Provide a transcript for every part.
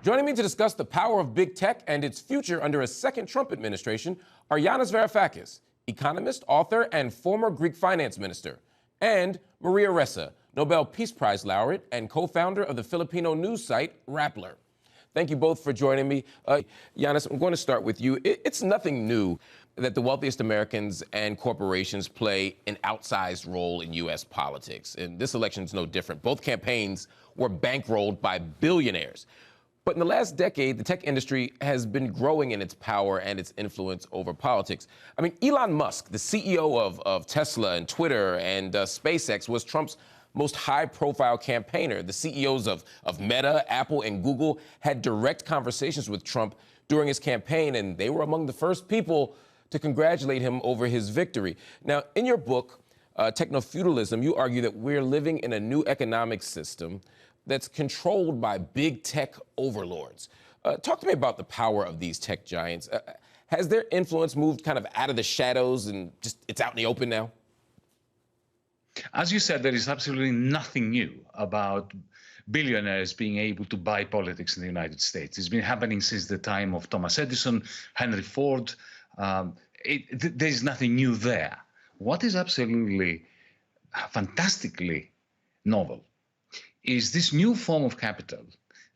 Joining me to discuss the power of big tech and its future under a second Trump administration are Yanis Varoufakis, economist, author, and former Greek finance minister, and Maria Ressa, Nobel Peace Prize laureate and co-founder of the Filipino news site Rappler. Thank you both for joining me. Yanis, I'm going to start with you. It's nothing new that the wealthiest Americans and corporations play an outsized role in U.S. politics. And this election is no different. Both campaigns were bankrolled by billionaires. But in the last decade, the tech industry has been growing in its power and its influence over politics. I mean, Elon Musk, the CEO of Tesla and Twitter and SpaceX, was Trump's most high-profile campaigner. The CEOs of Meta, Apple, and Google had direct conversations with Trump during his campaign, and they were among the first people to congratulate him over his victory. Now, in your book, Techno-Feudalism, you argue that we're living in a new economic system that's controlled by big tech overlords. Talk to me about the power of these tech giants. Has their influence moved kind of out of the shadows and just it's out in the open now? As you said, there is absolutely nothing new about billionaires being able to buy politics in the United States. It's been happening since the time of Thomas Edison, Henry Ford. There's nothing new there. What is absolutely fantastically novel is this new form of capital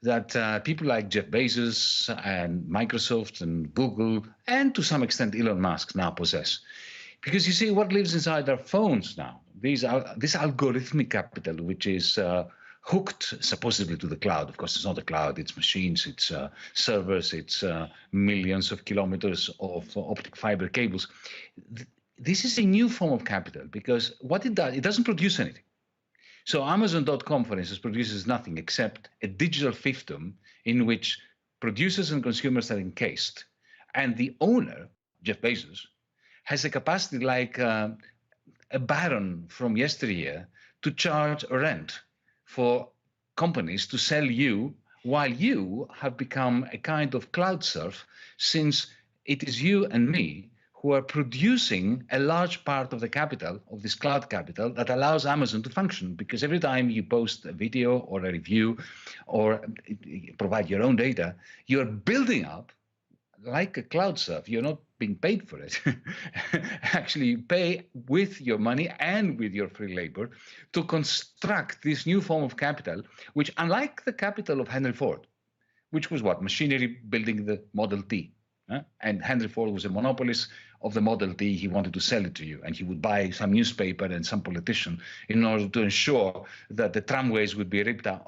that people like Jeff Bezos and Microsoft and Google, and to some extent Elon Musk now possess. Because you see what lives inside our phones now. This algorithmic capital, which is hooked supposedly to the cloud. Of course, it's not a cloud, it's machines, it's servers, it's millions of kilometers of optic fiber cables. This is a new form of capital because what it does, it doesn't produce anything. So Amazon.com, for instance, produces nothing except a digital fiefdom in which producers and consumers are encased. And the owner, Jeff Bezos, has a capacity like a baron from yesteryear to charge a rent for companies to sell you while you have become a kind of cloud serf, since it is you and me who are producing a large part of the capital, of this cloud capital, that allows Amazon to function. Because every time you post a video or a review or provide your own data, you're building up like a cloud serf. You're not being paid for it. Actually, you pay with your money and with your free labor to construct this new form of capital, which, unlike the capital of Henry Ford, which was what? Machinery building the Model T. And Henry Ford was a monopolist of the Model T. He wanted to sell it to you, and he would buy some newspaper and some politician in order to ensure that the tramways would be ripped out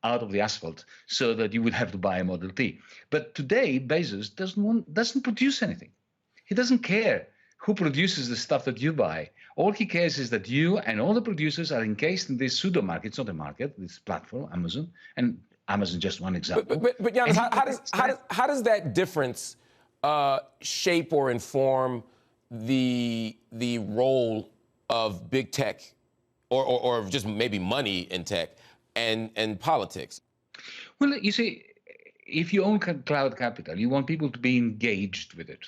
of the asphalt, so that you would have to buy a Model T. But today, Bezos doesn't produce anything. He doesn't care who produces the stuff that you buy. All he cares is that you and all the producers are encased in this pseudo market. It's not a market, this platform, Amazon, and Amazon just one example. But Yanis, how does that difference shape or inform the role of big tech, or just maybe money in tech and politics? Well, you see, if you own cloud capital, you want people to be engaged with it,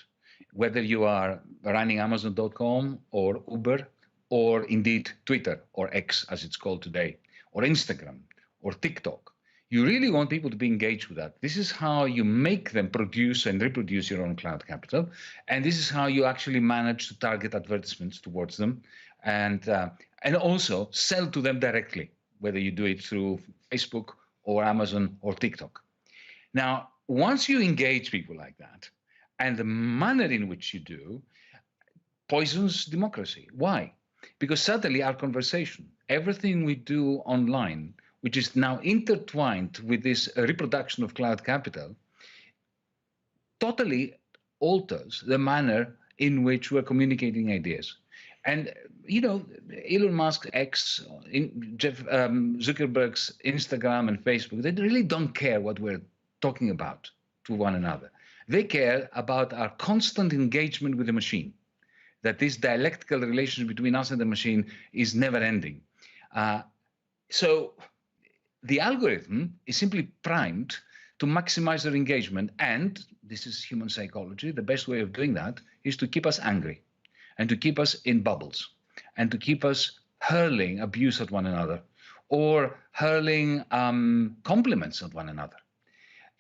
whether you are running Amazon.com or Uber, or indeed Twitter or X, as it's called today, or Instagram or TikTok. You really want people to be engaged with that. This is how you make them produce and reproduce your own cloud capital. And this is how you actually manage to target advertisements towards them and also sell to them directly, whether you do it through Facebook or Amazon or TikTok. Now, once you engage people like that, and the manner in which you do poisons democracy. Why? Because suddenly our conversation, everything we do online, which is now intertwined with this reproduction of cloud capital, totally alters the manner in which we're communicating ideas. And, Elon Musk, X, Zuckerberg's Instagram and Facebook, they really don't care what we're talking about to one another. They care about our constant engagement with the machine, that this dialectical relationship between us and the machine is never ending. So the algorithm is simply primed to maximize their engagement. And this is human psychology. The best way of doing that is to keep us angry and to keep us in bubbles and to keep us hurling abuse at one another or hurling compliments at one another.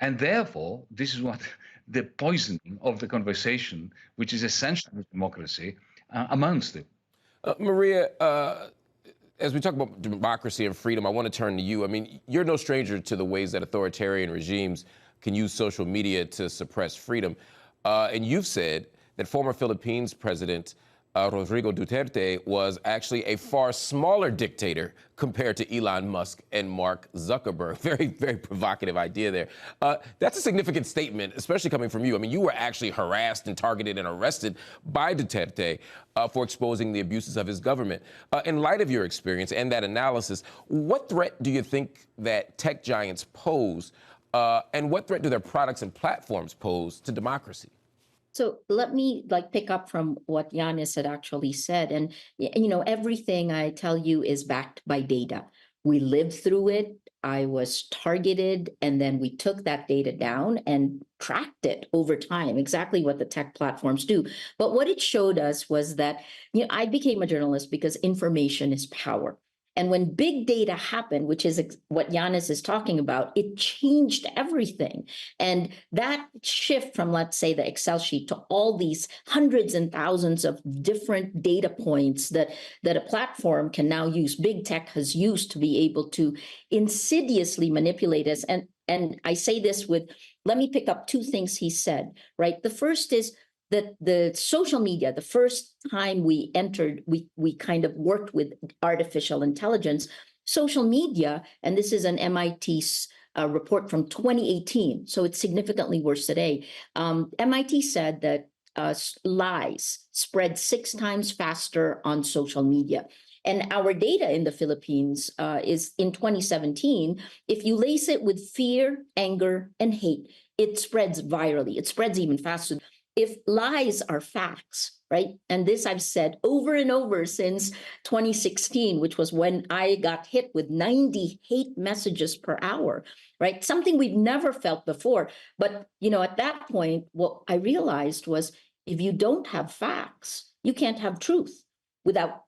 And therefore, this is what the poisoning of the conversation, which is essential to democracy, amounts to. Maria, as we talk about democracy and freedom, I want to turn to you. I mean, you're no stranger to the ways that authoritarian regimes can use social media to suppress freedom. And you've said that former Philippines President Rodrigo Duterte was actually a far smaller dictator compared to Elon Musk and Mark Zuckerberg. Very, very provocative idea there. That's a significant statement, especially coming from you. I mean, you were actually harassed and targeted and arrested by Duterte for exposing the abuses of his government. In light of your experience and that analysis, what threat do you think that tech giants pose, and what threat do their products and platforms pose to democracy? So let me pick up from what Yanis had actually said. And, everything I tell you is backed by data. We lived through it. I was targeted, and then we took that data down and tracked it over time, exactly what the tech platforms do. But what it showed us was that, I became a journalist because information is power. And when big data happened, which is what Yanis is talking about, it changed everything. And that shift from, let's say, the Excel sheet to all these hundreds and thousands of different data points that a platform can now use, big tech has used to be able to insidiously manipulate us. And I say this let me pick up two things he said, right? The first is that the social media, the first time we entered, we kind of worked with artificial intelligence. Social media, and this is an MIT report from 2018, so it's significantly worse today. MIT said that lies spread 6 times faster on social media. And our data in the Philippines is in 2017, if you lace it with fear, anger, and hate, it spreads virally. It spreads even faster. If lies are facts, right? And this I've said over and over since 2016, which was when I got hit with 90 hate messages per hour, right? Something we've never felt before. But, at that point, what I realized was if you don't have facts, you can't have truth. Without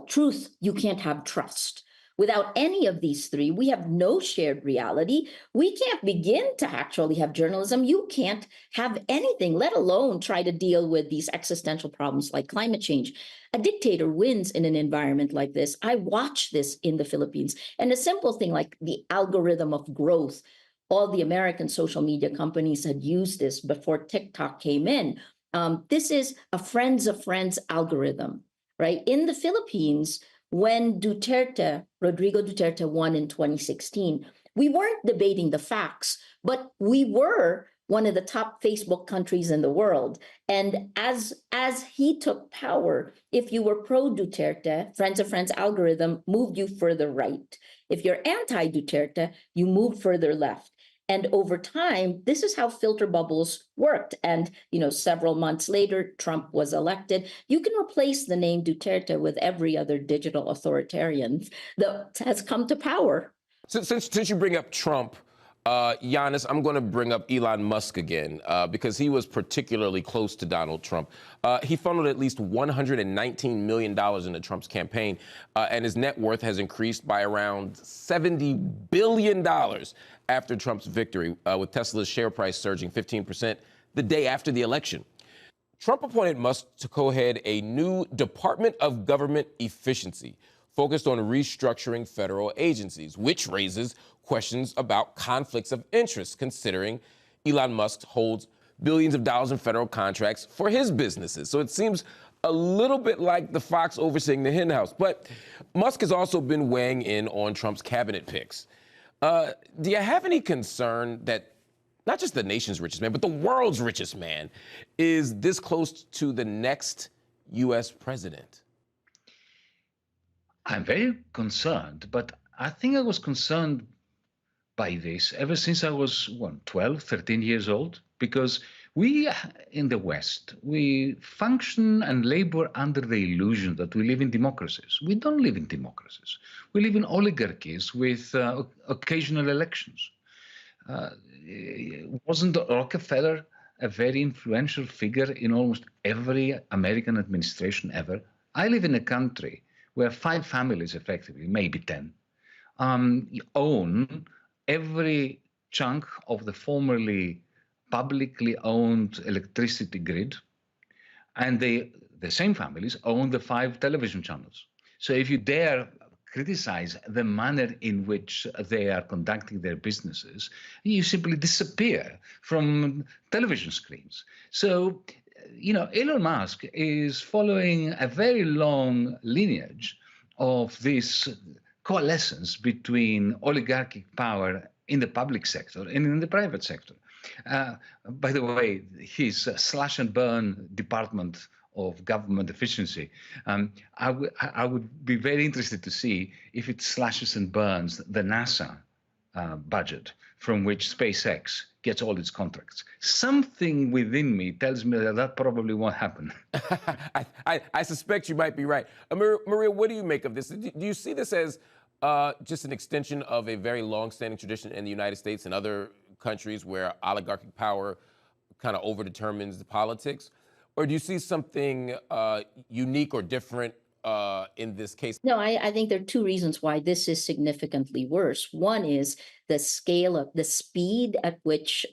truth, you can't have trust. Without any of these three, we have no shared reality. We can't begin to actually have journalism. You can't have anything, let alone try to deal with these existential problems like climate change. A dictator wins in an environment like this. I watch this in the Philippines. And a simple thing like the algorithm of growth, all the American social media companies had used this before TikTok came in. This is a friends of friends algorithm, right? In the Philippines, when Rodrigo Duterte won in 2016, we weren't debating the facts, but we were one of the top Facebook countries in the world. And as he took power, if you were pro-Duterte, Friends of Friends algorithm moved you further right. If you're anti-Duterte, you moved further left. And over time, this is how filter bubbles worked. And, several months later, Trump was elected. You can replace the name Duterte with every other digital authoritarian that has come to power. So, since you bring up Trump, Yanis, I'm going to bring up Elon Musk again because he was particularly close to Donald Trump. He funneled at least $119 million into Trump's campaign, and his net worth has increased by around $70 billion after Trump's victory, with Tesla's share price surging 15% the day after the election. Trump appointed Musk to co-head a new Department of Government Efficiency focused on restructuring federal agencies, which raises questions about conflicts of interest, considering Elon Musk holds billions of dollars in federal contracts for his businesses. So it seems a little bit like the fox overseeing the henhouse. But Musk has also been weighing in on Trump's cabinet picks. Do you have any concern that not just the nation's richest man, but the world's richest man is this close to the next U.S. president? I'm very concerned, but I think I was concerned by this ever since I was 12, 13 years old, because we in the West, we function and labor under the illusion that we live in democracies. We don't live in democracies. We live in oligarchies with occasional elections. Wasn't Rockefeller a very influential figure in almost every American administration ever? I live in a country where 5 families, effectively, maybe 10, own every chunk of the formerly publicly owned electricity grid, and the same families own the 5 television channels. So if you dare criticize the manner in which they are conducting their businesses, you simply disappear from television screens. So, Elon Musk is following a very long lineage of this coalescence between oligarchic power in the public sector and in the private sector. By the way, his slash and burn department of government efficiency, I would be very interested to see if it slashes and burns the NASA budget from which SpaceX gets all its contracts. Something within me tells me that probably won't happen. I suspect you might be right. Maria, what do you make of this? Do you see this as just an extension of a very long-standing tradition in the United States and other countries where oligarchic power kind of overdetermines the politics? Or do you see something unique or different in this case? No, I think there are two reasons why this is significantly worse. One is the scale of the speed at which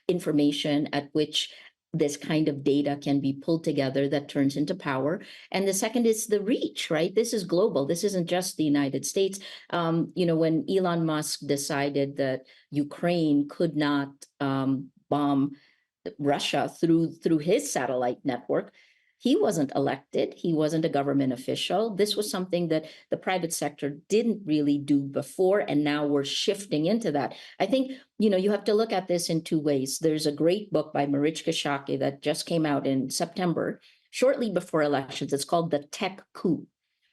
information, at which this kind of data can be pulled together that turns into power. And the second is the reach, right? This is global. This isn't just the United States. When Elon Musk decided that Ukraine could not bomb Russia through his satellite network, he wasn't elected. He wasn't a government official. This was something that the private sector didn't really do before, and now we're shifting into that. I think, you have to look at this in two ways. There's a great book by Marichka Schaake that just came out in September, shortly before elections. It's called The Tech Coup.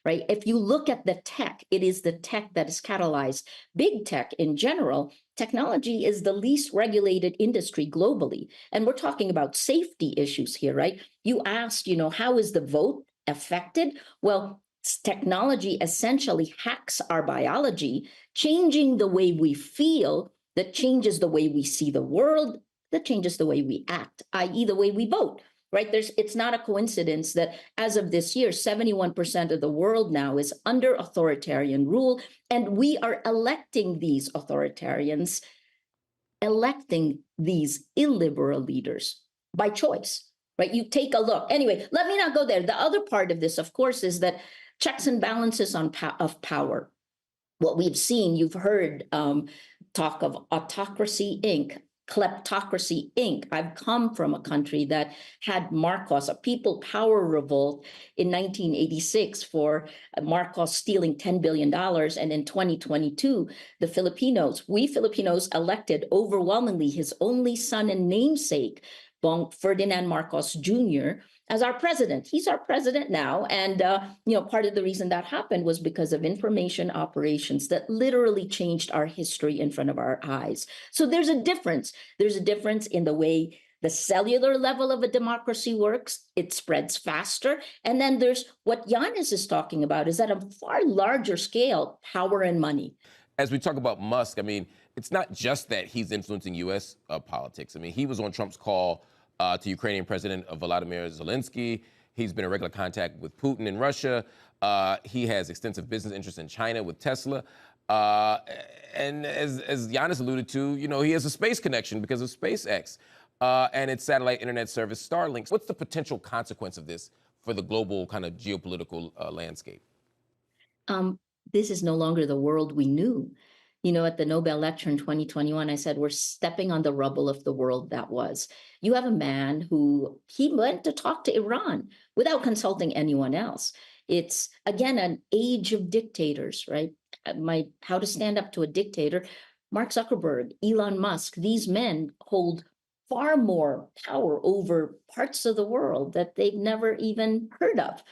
Right? If you look at the tech, it is the tech that has catalyzed big tech in general. Technology is the least regulated industry globally. And we're talking about safety issues here, right? You asked, how is the vote affected? Well, technology essentially hacks our biology, changing the way we feel, that changes the way we see the world, that changes the way we act, i.e. the way we vote. Right? It's not a coincidence that as of this year, 71% of the world now is under authoritarian rule, and we are electing these authoritarians, electing these illiberal leaders by choice, right? You take a look. Anyway, let me not go there. The other part of this, of course, is that checks and balances of power. What we've seen, you've heard talk of autocracy Inc., Kleptocracy Inc. I've come from a country that had Marcos, a people power revolt in 1986 for Marcos stealing $10 billion. And in 2022, we Filipinos elected overwhelmingly his only son and namesake, Ferdinand Marcos Jr., as our president. He's our president now. And, part of the reason that happened was because of information operations that literally changed our history in front of our eyes. So there's a difference. There's a difference in the way the cellular level of a democracy works. It spreads faster. And then there's what Yanis is talking about, is at a far larger scale, power and money. As we talk about Musk, it's not just that he's influencing U.S. Politics. He was on Trump's call to Ukrainian President Volodymyr Zelensky. He's been in regular contact with Putin in Russia. He has extensive business interests in China with Tesla. And as Yanis alluded to, he has a space connection because of SpaceX and its satellite internet service Starlink. What's the potential consequence of this for the global kind of geopolitical landscape? This is no longer the world we knew. At the Nobel lecture in 2021, I said, we're stepping on the rubble of the world that was. You have a man he went to talk to Iran without consulting anyone else. It's, again, an age of dictators, right? How to stand up to a dictator. Mark Zuckerberg, Elon Musk, these men hold far more power over parts of the world that they've never even heard of.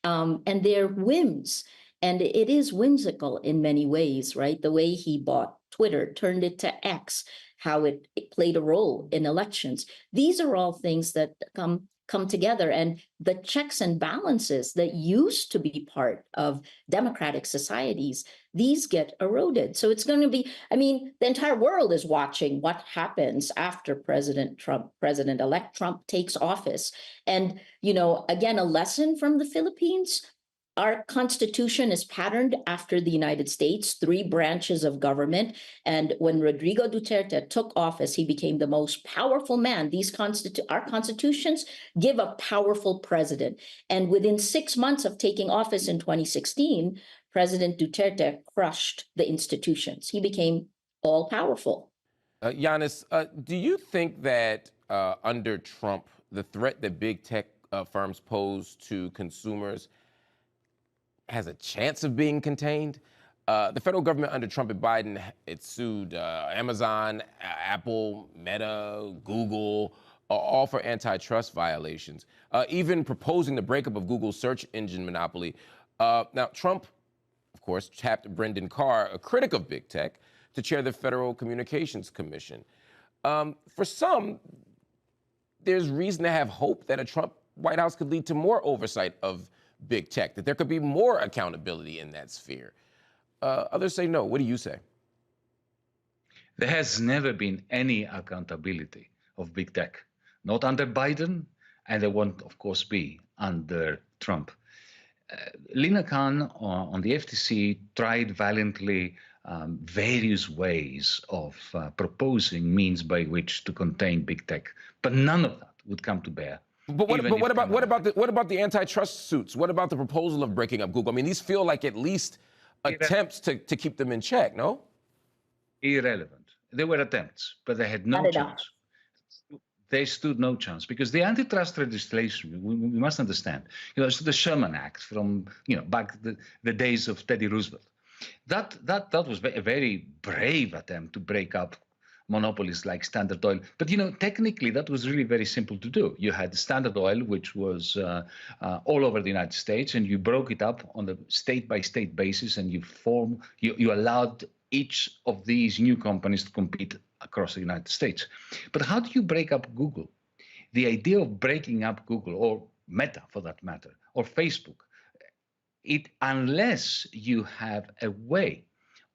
And their whims. And it is whimsical in many ways, right? The way he bought Twitter, turned it to X, how it played a role in elections. These are all things that come together. And the checks and balances that used to be part of democratic societies, these get eroded. So it's going to be, the entire world is watching what happens after President-elect Trump takes office. And, again, a lesson from the Philippines: Our Constitution is patterned after the United States, 3 branches of government. And when Rodrigo Duterte took office, he became the most powerful man. Our constitutions give a powerful president. And within 6 months of taking office in 2016, President Duterte crushed the institutions. He became all powerful. Yanis, do you think that under Trump, the threat that big tech firms pose to consumers has a chance of being contained? The federal government under Trump and Biden, it sued Amazon, Apple, Meta, Google, all for antitrust violations, even proposing the breakup of Google's search engine monopoly. Now, Trump, of course, tapped Brendan Carr, a critic of big tech, to chair the Federal Communications Commission. For some, there's reason to have hope that a Trump White House could lead to more oversight of big tech, that there could be more accountability in that sphere. Others say no. What do you say? There has never been any accountability of big tech, not under Biden, and there won't, of course, be under Trump. Lina Khan on the FTC tried valiantly various ways of proposing means by which to contain big tech, but none of that would come to bear. But what about the antitrust suits? What about the proposal of breaking up Google? I mean, these feel like at least attempts to keep them in check, no? Irrelevant. There were attempts, but they had no chance. They stood no chance because the antitrust legislation, we must understand, the Sherman Act from back the days of Teddy Roosevelt. That was a very brave attempt to break up monopolies like Standard Oil. But, technically that was really very simple to do. You had Standard Oil, which was all over the United States, and you broke it up on a state-by-state basis, and you allowed each of these new companies to compete across the United States. But how do you break up Google? The idea of breaking up Google, or Meta for that matter, or Facebook, unless you have a way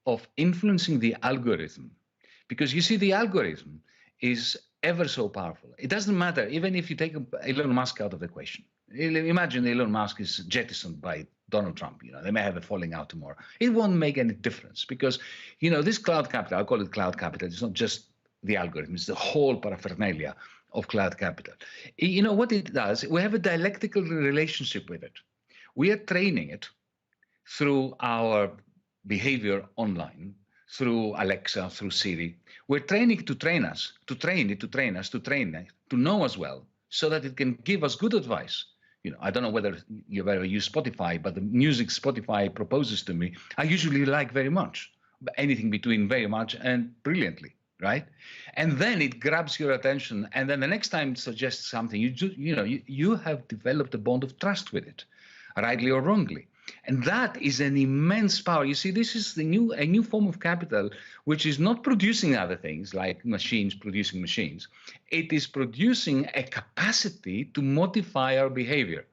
of influencing the algorithm, because you see the algorithm is ever so powerful. It doesn't matter, even if you take Elon Musk out of the equation. Imagine Elon Musk is jettisoned by Donald Trump. They may have a falling out tomorrow. It won't make any difference because, this cloud capital, I call it cloud capital. It's not just the algorithm. It's the whole paraphernalia of cloud capital. What it does, we have a dialectical relationship with it. We are training it through our behavior online, through Alexa, through Siri. We're training it to train us, to train it, to know us well, so that it can give us good advice. I don't know whether you've ever used Spotify, but the music Spotify proposes to me, I usually like very much. Anything between very much and brilliantly, right? And then it grabs your attention, and then the next time it suggests something, you have developed a bond of trust with it, rightly or wrongly. And that is an immense power. You see, this is a new form of capital, which is not producing other things like machines producing machines. It is producing a capacity to modify our behavior.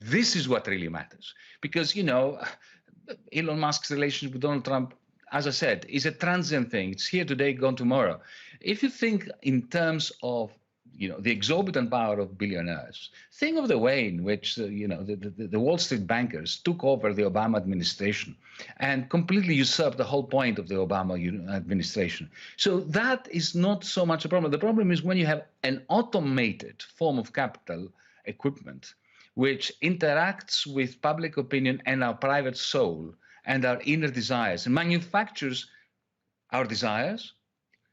This is what really matters. Because, Elon Musk's relationship with Donald Trump, as I said, is a transient thing. It's here today, gone tomorrow. If you think in terms of the exorbitant power of billionaires, think of the way in which the Wall Street bankers took over the Obama administration and completely usurped the whole point of the Obama administration. So that is not so much a problem. The problem is when you have an automated form of capital equipment which interacts with public opinion and our private soul and our inner desires and manufactures our desires,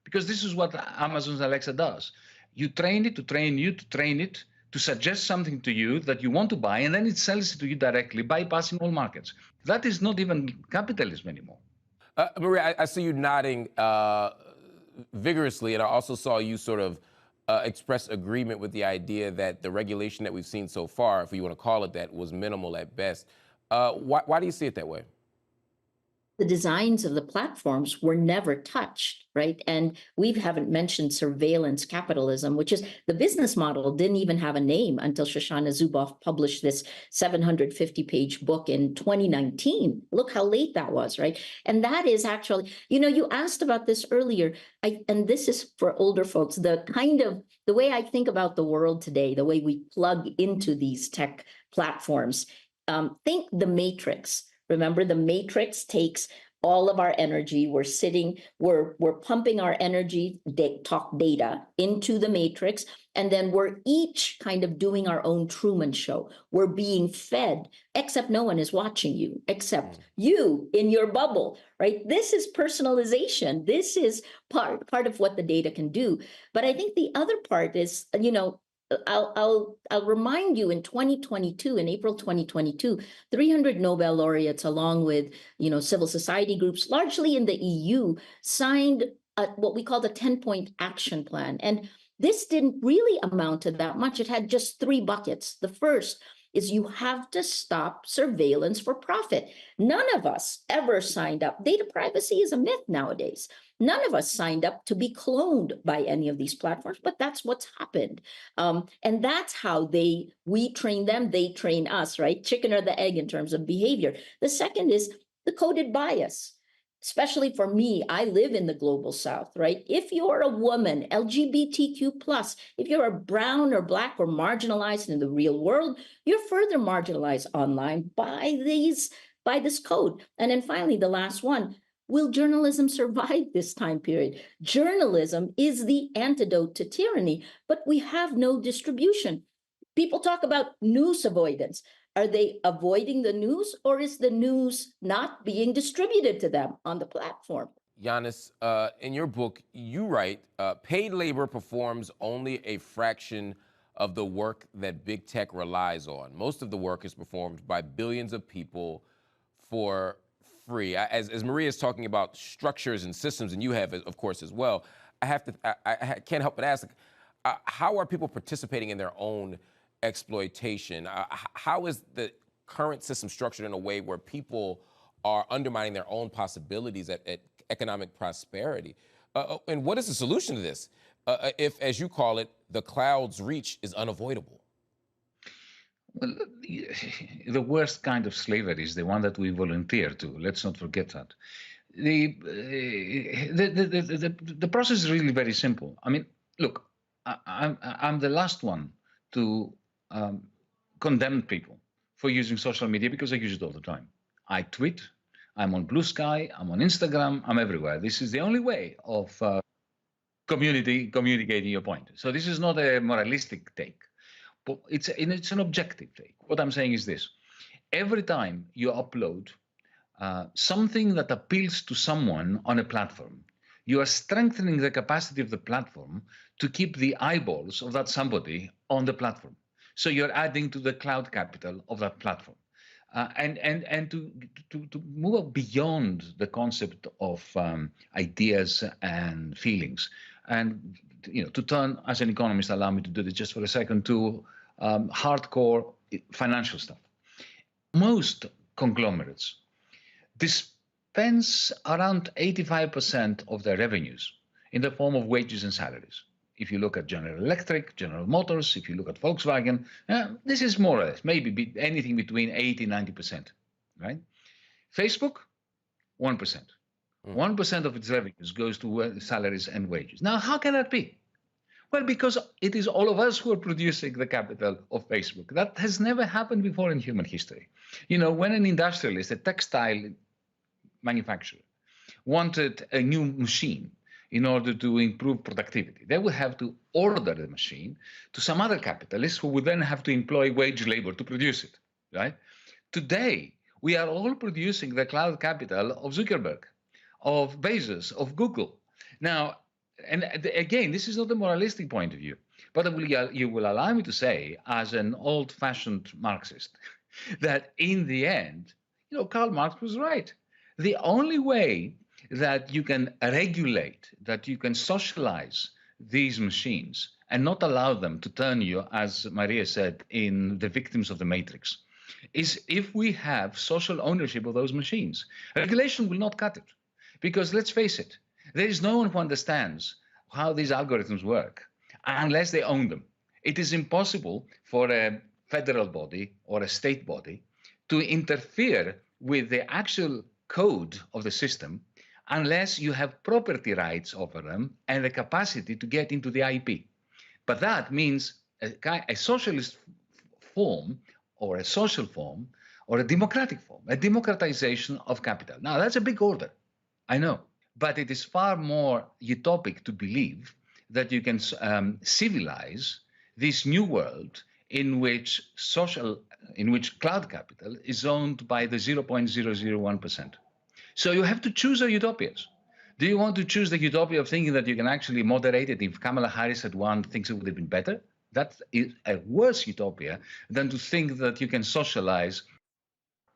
because this is what Amazon's Alexa does. You train it to train you, to train it to suggest something to you that you want to buy, and then it sells it to you directly, bypassing all markets. That is not even capitalism anymore. Maria, I see you nodding vigorously, and I also saw you sort of express agreement with the idea that the regulation that we've seen so far, if you want to call it that, was minimal at best. Why do you see it that way? The designs of the platforms were never touched, right? And we haven't mentioned surveillance capitalism, which is the business model didn't even have a name until Shoshana Zuboff published this 750-page book in 2019. Look how late that was, right? And that is actually, you asked about this earlier, and this is for older folks, the way I think about the world today, the way we plug into these tech platforms. think the matrix. Remember, the matrix takes all of our energy. We're pumping our energy, talk data into the matrix, and then we're each kind of doing our own Truman Show. We're being fed, except no one is watching you, except you in your bubble, right? This is personalization. This is part of what the data can do. But I think the other part is, I'll remind you, in 2022, in April 2022, 300 Nobel laureates, along with civil society groups, largely in the EU, signed what we call the 10-point action plan. And this didn't really amount to that much. It had just 3 buckets. The first is you have to stop surveillance for profit. None of us ever signed up. Data privacy is a myth nowadays. None of us signed up to be cloned by any of these platforms, but that's what's happened. And that's how we train them, they train us, right? Chicken or the egg in terms of behavior. The second is the coded bias. Especially for me, I live in the global South, right? If you're a woman, LGBTQ+, if you're a brown or Black or marginalized in the real world, you're further marginalized online by this code. And then finally, the last one, will journalism survive this time period? Journalism is the antidote to tyranny, but we have no distribution. People talk about news avoidance. Are they avoiding the news, or is the news not being distributed to them on the platform? Yanis, in your book, you write, paid labor performs only a fraction of the work that big tech relies on. Most of the work is performed by billions of people for free. As Maria is talking about structures and systems, and you have, of course, as well, I can't help but ask, how are people participating in their own exploitation? How is the current system structured in a way where people are undermining their own possibilities at economic prosperity? And what is the solution to this if, as you call it, the cloud's reach is unavoidable? Well, the worst kind of slavery is the one that we volunteer to. Let's not forget that. The process is really very simple. I mean, look, I'm the last one to condemn people for using social media, because I use it all the time. I tweet, I'm on Blue Sky, I'm on Instagram, I'm everywhere. This is the only way of communicating your point. So this is not a moralistic take, but it's an objective take. What I'm saying is this: every time you upload something that appeals to someone on a platform, you are strengthening the capacity of the platform to keep the eyeballs of that somebody on the platform. So you're adding to the cloud capital of that platform. And to move beyond the concept of ideas and feelings, and to turn, as an economist, allow me to do this just for a second, to hardcore financial stuff. Most conglomerates dispense around 85% of their revenues in the form of wages and salaries. If you look at General Electric, General Motors, if you look at Volkswagen, this is more or less maybe anything between 80 and 90%, right? Facebook, 1%. 1% of its revenues goes to salaries and wages. Now, how can that be? Well, because it is all of us who are producing the capital of Facebook. That has never happened before in human history. When an industrialist, a textile manufacturer, wanted a new machine in order to improve productivity, they would have to order the machine to some other capitalist who would then have to employ wage labor to produce it, right? Today, we are all producing the cloud capital of Zuckerberg, of Bezos, of Google. Now, and again, this is not a moralistic point of view, but you will allow me to say, as an old-fashioned Marxist, that in the end, Karl Marx was right. The only way that you can regulate, that you can socialize these machines and not allow them to turn you, as Maria said, in the victims of the matrix, is if we have social ownership of those machines. Regulation will not cut it, because let's face it, there is no one who understands how these algorithms work unless they own them. It is impossible for a federal body or a state body to interfere with the actual code of the system unless you have property rights over them and the capacity to get into the IP. But that means a socialist form or a social form or a democratic form, a democratization of capital. Now, that's a big order, I know, but it is far more utopic to believe that you can civilize this new world in which cloud capital is owned by the 0.001%. So you have to choose your utopias. Do you want to choose the utopia of thinking that you can actually moderate it? If Kamala Harris had won, things would have been better. That is a worse utopia than to think that you can socialize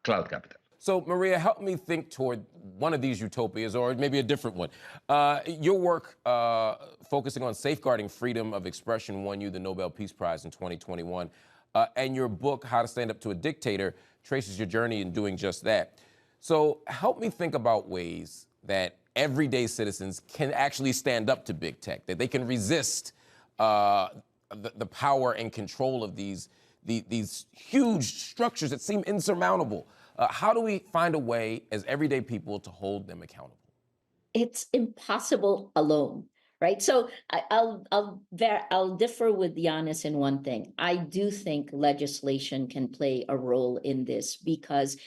cloud capital. So, Maria, help me think toward one of these utopias, or maybe a different one. Your work focusing on safeguarding freedom of expression won you the Nobel Peace Prize in 2021. And your book, How to Stand Up to a Dictator, traces your journey in doing just that. So help me think about ways that everyday citizens can actually stand up to big tech, that they can resist the power and control of these huge structures that seem insurmountable. How do we find a way as everyday people to hold them accountable? It's impossible alone, right? So I'll differ with Yanis in one thing. I do think legislation can play a role in this, because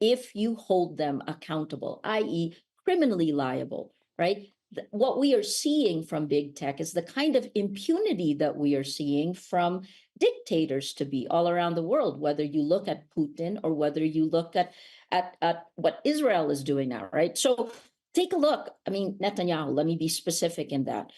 if you hold them accountable, i.e., criminally liable, right? What we are seeing from big tech is the kind of impunity that we are seeing from dictators to be all around the world, whether you look at Putin or whether you look at what Israel is doing now, right? So take a look. I mean, Netanyahu, let me be specific in that.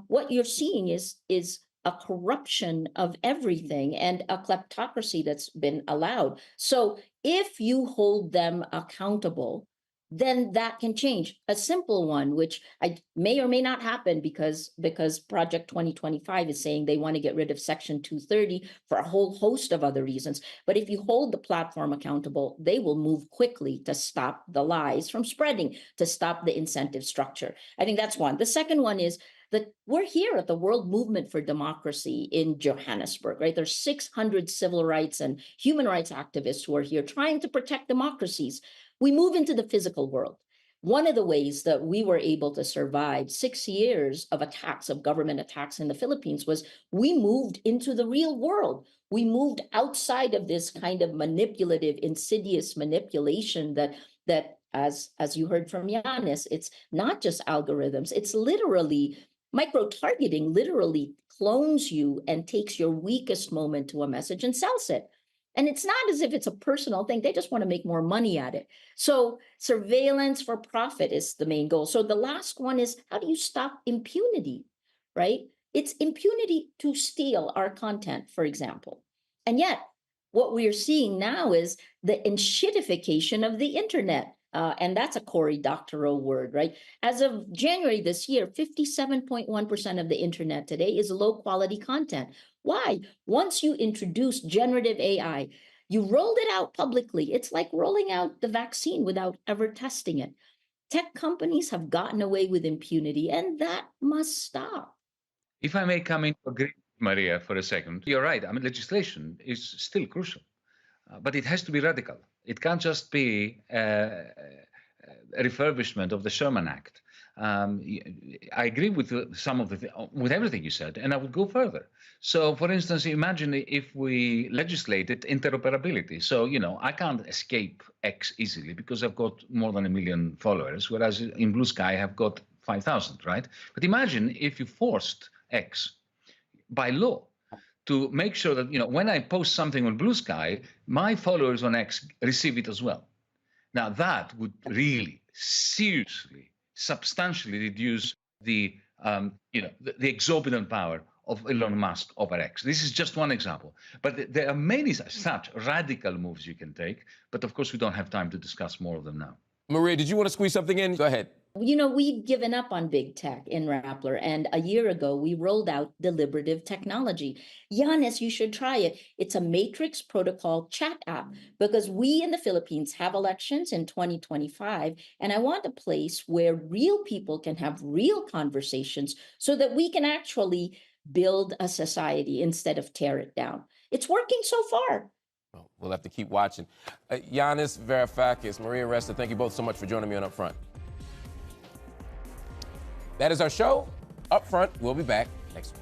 What you're seeing is a corruption of everything and a kleptocracy that's been allowed. So if you hold them accountable, then that can change. A simple one, which I may or may not happen because Project 2025 is saying they want to get rid of Section 230 for a whole host of other reasons. But if you hold the platform accountable, they will move quickly to stop the lies from spreading, to stop the incentive structure. I think that's one. The second one is that we're here at the World Movement for Democracy in Johannesburg, right? There's 600 civil rights and human rights activists who are here trying to protect democracies. We move into the physical world. One of the ways that we were able to survive 6 years of attacks, of government attacks in the Philippines, was we moved into the real world. We moved outside of this kind of manipulative, insidious manipulation that as you heard from Yanis, it's not just algorithms, it's literally micro-targeting, literally clones you and takes your weakest moment to a message and sells it. And it's not as if it's a personal thing. They just want to make more money at it. So surveillance for profit is the main goal. So the last one is, how do you stop impunity, right? It's impunity to steal our content, for example. And yet, what we're seeing now is the enshittification of the internet. And that's a Cory Doctorow word, right? As of January this year, 57.1% of the internet today is low quality content. Why? Once you introduce generative AI, you rolled it out publicly. It's like rolling out the vaccine without ever testing it. Tech companies have gotten away with impunity, and that must stop. If I may come in to agree, Maria, for a second, you're right. I mean, legislation is still crucial, but it has to be radical. It can't just be a refurbishment of the Sherman Act. I agree with with everything you said, and I would go further. So, for instance, imagine if we legislated interoperability. So, I can't escape X easily because I've got more than 1 million followers, whereas in Blue Sky I've got 5,000, right? But imagine if you forced X by law to make sure that, when I post something on Blue Sky, my followers on X receive it as well. Now, that would really seriously, substantially reduce the exorbitant power of Elon Musk over X. This is just one example. But there are many such radical moves you can take. But of course, we don't have time to discuss more of them now. Maria, did you want to squeeze something in? Go ahead. We've given up on big tech in Rappler, and a year ago we rolled out deliberative technology. Yanis, you should try it. It's a matrix protocol chat app, because we in the Philippines have elections in 2025, and I want a place where real people can have real conversations so that we can actually build a society instead of tear it down. It's working so far. Well, we'll have to keep watching. Yanis, Varoufakis, Maria Ressa, thank you both so much for joining me on Upfront. That is our show. Upfront, we'll be back next week.